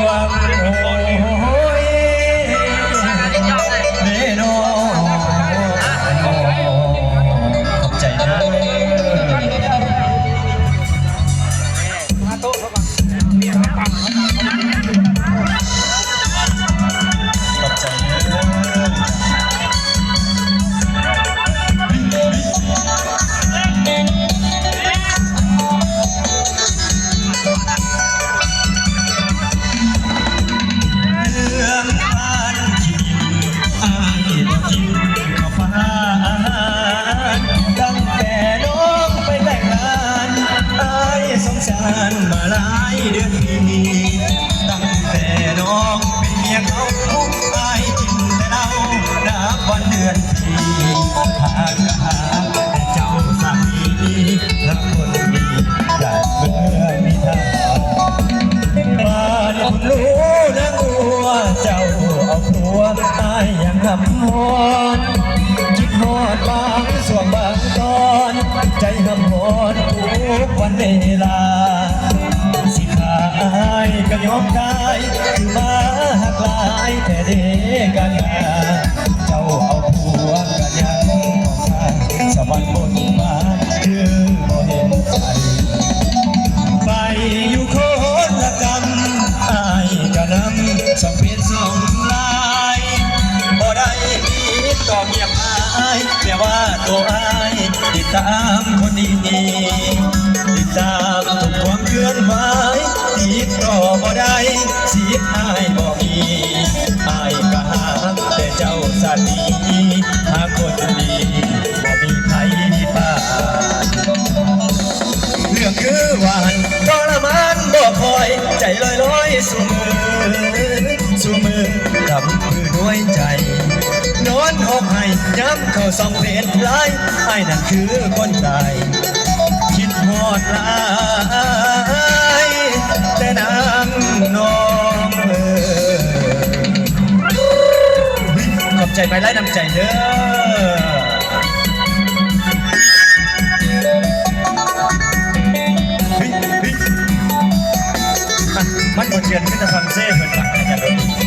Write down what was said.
วงโอ้ยเนโนขอบใจนะขอบใจมาหลายเดือนตั้งแต่น้องเป็นเมียเขาอายกินแต่เรานับวันเดือนปีหากแต่เจ้าสามีและคนดีอยากเมื่อมีทางบ้านคุณรู้นะกลัวเจ้าเอาผัวอายยังหำหอนคิดฮอดบางส่วงบางตอนใจหำหอนทุกวันเวลาสิขาอายก็ยอมได้คือมาหักลายแต่เด็กกันเจ้าเอาผัวกันยังของข้าสวรรค์บนมาคือบ่เห็นใจไปอยู่คนละกรรมอายก็นำสองเป็นสองลายบ่ได้มีต่อเงียบอายแต่ว่าตัวอายติดตามคนดีติดตามทุกความเคลื่อนไหวติดต่อบ่ได้สิอายบ่มีอายก็หาแต่เจ้าสามีหาคนดีบ่มีใครป่าเรื่องคือหวานทรมานบ่คอยใจลอยสู่มือดำคือด้วยใจนอนหอบให้ย้ำเข้าส่องเพลนไล่ไอ้นั่นคือคนตายคิดหอดลายแต่นางน้องขอบใจไปไล่น้ำใจเด้อมันบ่เชื่อที่จะฟังเซ่เหมือนกันอาจารย์